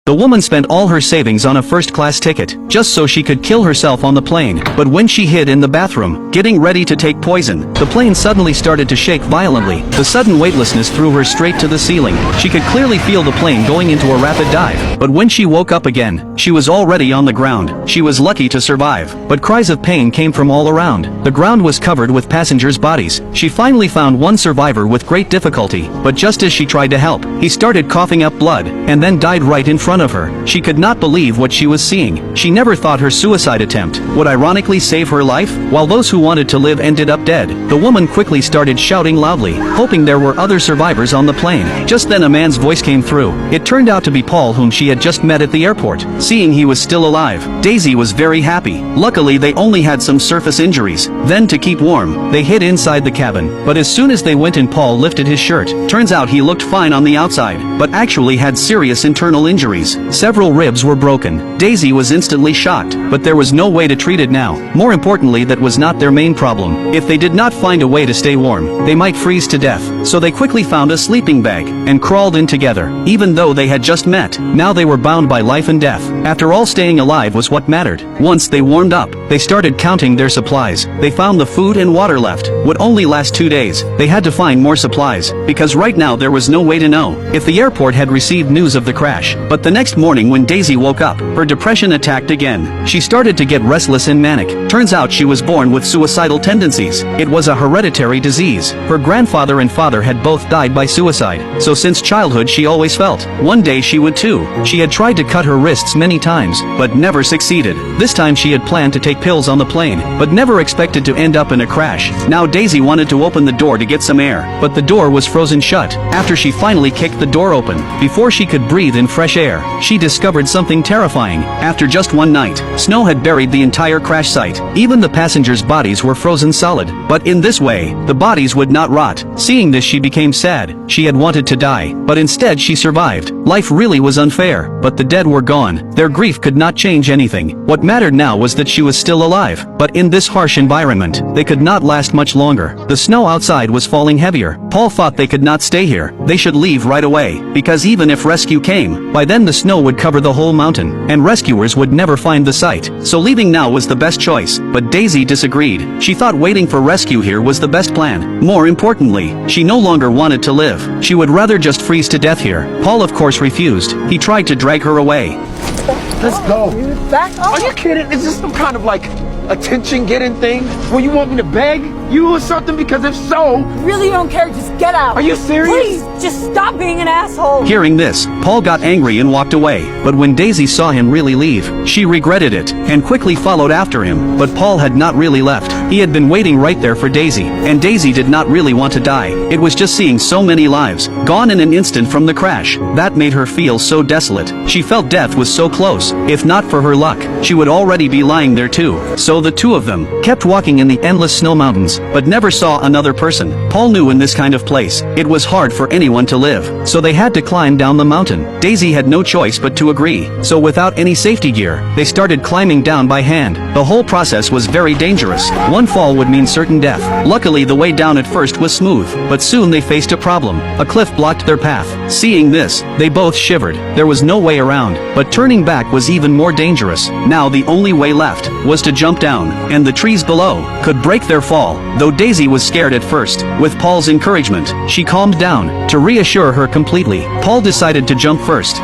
The woman spent all her savings on a first-class ticket, just so she could kill herself on the plane. But when she hid in the bathroom, getting ready to take poison, the plane suddenly started to shake violently. The sudden weightlessness threw her straight to the ceiling. She could clearly feel the plane going into a rapid dive. But when she woke up again, she was already on the ground. She was lucky to survive. But cries of pain came from all around. The ground was covered with passengers' bodies. She finally found one survivor with great difficulty. But just as she tried to help, he started coughing up blood, and then died right in front of her. She could not believe what she was seeing. She never thought her suicide attempt would ironically save her life. While those who wanted to live ended up dead, the woman quickly started shouting loudly, hoping there were other survivors on the plane. Just then a man's voice came through. It turned out to be Paul, whom she had just met at the airport. Seeing he was still alive, Daisy was very happy. Luckily they only had some surface injuries. Then to keep warm, they hid inside the cabin. But as soon as they went in, Paul lifted his shirt. Turns out he looked fine on the outside, but actually had serious internal injuries. Several ribs were broken. Daisy was instantly shocked, but there was no way to treat it now. More importantly, that was not their main problem. If they did not find a way to stay warm, they might freeze to death. So they quickly found a sleeping bag and crawled in together. Even though they had just met, now they were bound by life and death. After all, staying alive was what mattered. Once they warmed up, they started counting their supplies. They found the food and water left would only last 2 days. They had to find more supplies, because right now there was no way to know if the airport had received news of the crash. But the next morning when Daisy woke up, her depression attacked again. She started to get restless and manic. Turns out she was born with suicidal tendencies. It was a hereditary disease. Her grandfather and father had both died by suicide, so since childhood she always felt one day she would too. She had tried to cut her wrists many times, but never succeeded. This time she had planned to take pills on the plane, but never expected to end up in a crash. Now Daisy wanted to open the door to get some air, but the door was frozen shut. After she finally kicked the door open, before she could breathe in fresh air, she discovered something terrifying. After just one night, snow had buried the entire crash site. Even the passengers' bodies were frozen solid. But in this way, the bodies would not rot. Seeing this, she became sad. She had wanted to die, but instead she survived. Life really was unfair, but the dead were gone. Their grief could not change anything. What mattered now was that she was still alive. But in this harsh environment, they could not last much longer. The snow outside was falling heavier. Paul thought they could not stay here. They should leave right away, because even if rescue came, by then the snow would cover the whole mountain, and rescuers would never find the site. So leaving now was the best choice. But Daisy disagreed. She thought waiting for rescue here was the best plan. More importantly, she no longer wanted to live. She would rather just freeze to death here. Paul of course refused. He tried to drag her away. Let's go. Back up. Are you kidding? Is this some kind of like attention-getting thing? Well, you want me to beg you or something? Because if so... Really don't care, just get out. Are you serious? Please, just stop being an asshole. Hearing this, Paul got angry and walked away. But when Daisy saw him really leave, she regretted it, and quickly followed after him. But Paul had not really left. He had been waiting right there for Daisy, and Daisy did not really want to die. It was just seeing so many lives gone in an instant from the crash that made her feel so desolate. She felt death was so close. If not for her luck, she would already be lying there too. So the two of them kept walking in the endless snow mountains, but never saw another person. Paul knew in this kind of place, it was hard for anyone to live, so they had to climb down the mountain. Daisy had no choice but to agree. So without any safety gear, they started climbing down by hand. The whole process was very dangerous. One fall would mean certain death. Luckily the way down at first was smooth, but soon they faced a problem. A cliff blocked their path. Seeing this, they both shivered. There was no way around, but turning back was even more dangerous. Now the only way left was to jump down, and the trees below could break their fall. Though Daisy was scared at first, with Paul's encouragement, she calmed down. To reassure her completely, Paul decided to jump first.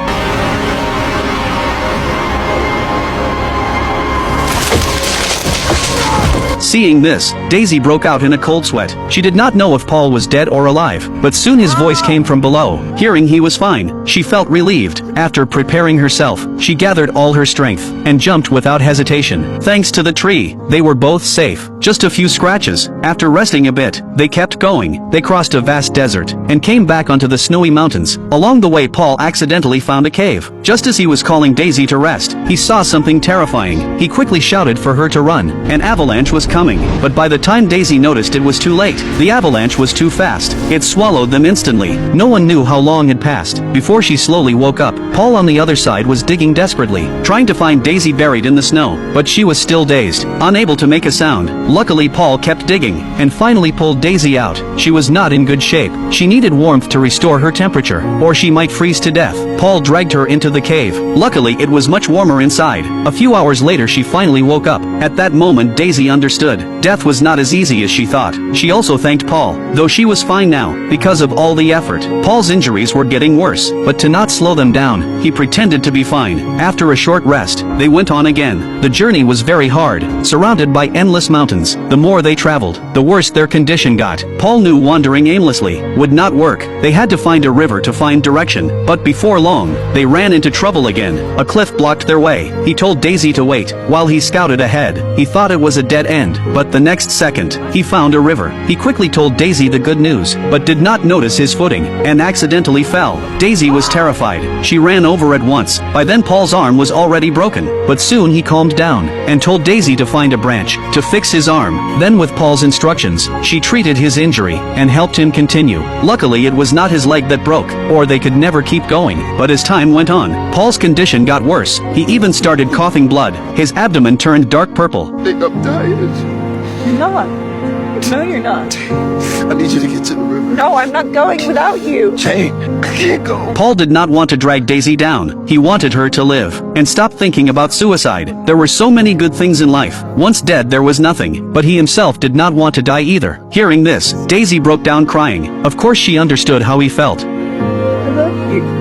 Seeing this, Daisy broke out in a cold sweat. She did not know if Paul was dead or alive, but soon his voice came from below. Hearing he was fine, she felt relieved. After preparing herself, she gathered all her strength and jumped without hesitation. Thanks to the tree, they were both safe. Just a few scratches. After resting a bit, they kept going. They crossed a vast desert and came back onto the snowy mountains. Along the way, Paul accidentally found a cave. Just as he was calling Daisy to rest, he saw something terrifying. He quickly shouted for her to run. An avalanche was coming, but by the time Daisy noticed, it was too late. The avalanche was too fast. It swallowed them instantly. No one knew how long had passed before she slowly woke up. Paul on the other side was digging desperately, trying to find Daisy buried in the snow, but she was still dazed, unable to make a sound. Luckily Paul kept digging, and finally pulled Daisy out. She was not in good shape. She needed warmth to restore her temperature, or she might freeze to death. Paul dragged her into the cave. Luckily, it was much warmer inside. A few hours later she finally woke up. At that moment Daisy understood. Death was not as easy as she thought. She also thanked Paul, though she was fine now, because of all the effort. Paul's injuries were getting worse, but to not slow them down, he pretended to be fine. After a short rest, they went on again. The journey was very hard, surrounded by endless mountains. The more they traveled, the worse their condition got. Paul knew wandering aimlessly would not work. They had to find a river to find direction, but before long, they ran into trouble again. A cliff blocked their way. He told Daisy to wait, while he scouted ahead. He thought it was a dead end, but the next second, he found a river. He quickly told Daisy the good news, but did not notice his footing, and accidentally fell. Daisy was terrified. She ran over at once. By then Paul's arm was already broken, but soon he calmed down, and told Daisy to find a branch, to fix his arm. Then with Paul's instructions, she treated his injury, and helped him continue. Luckily it was not his leg that broke, or they could never keep going. But as time went on, Paul's condition got worse. He even started coughing blood. His abdomen turned dark purple. I think I'm tired. You're not. No, you're not. I need you to get to the river. No, I'm not going without you. Jane, I can't go. Paul did not want to drag Daisy down. He wanted her to live, and stop thinking about suicide. There were so many good things in life. Once dead there was nothing, but he himself did not want to die either. Hearing this, Daisy broke down crying. Of course she understood how he felt. I love you.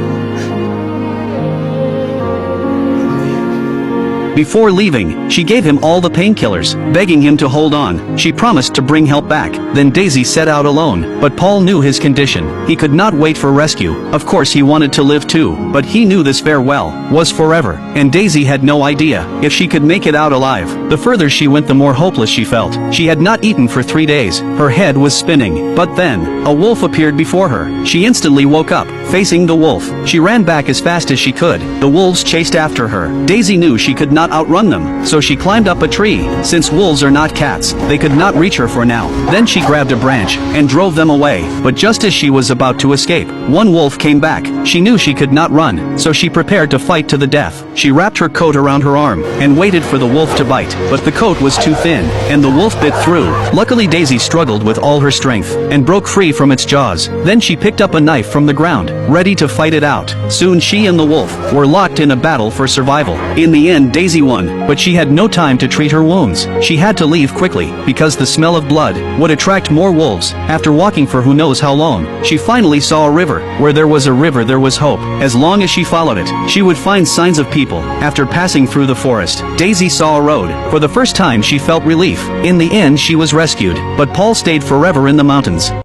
Before leaving, she gave him all the painkillers, begging him to hold on. She promised to bring help back. Then Daisy set out alone, but Paul knew his condition. He could not wait for rescue. Of course he wanted to live too, but he knew this farewell was forever, and Daisy had no idea if she could make it out alive. The further she went the more hopeless she felt. She had not eaten for 3 days. Her head was spinning. But then, a wolf appeared before her. She instantly woke up, facing the wolf. She ran back as fast as she could. The wolves chased after her. Daisy knew she could not outrun them, so she climbed up a tree. Since wolves are not cats, they could not reach her for now. Then she grabbed a branch and drove them away. But just as she was about to escape, one wolf came back. She knew she could not run, so she prepared to fight to the death. She wrapped her coat around her arm and waited for the wolf to bite, but the coat was too thin, and the wolf bit through. Luckily Daisy struggled with all her strength and broke free from its jaws. Then she picked up a knife from the ground, ready to fight it out. Soon she and the wolf were locked in a battle for survival. In the end Daisy won, but she had no time to treat her wounds. She had to leave quickly, because the smell of blood would attract more wolves. After walking for who knows how long, she finally saw a river. Where there was a river there was hope. As long as she followed it, she would find signs of people. After passing through the forest, Daisy saw a road. For the first time she felt relief. In the end she was rescued, but Paul stayed forever in the mountains.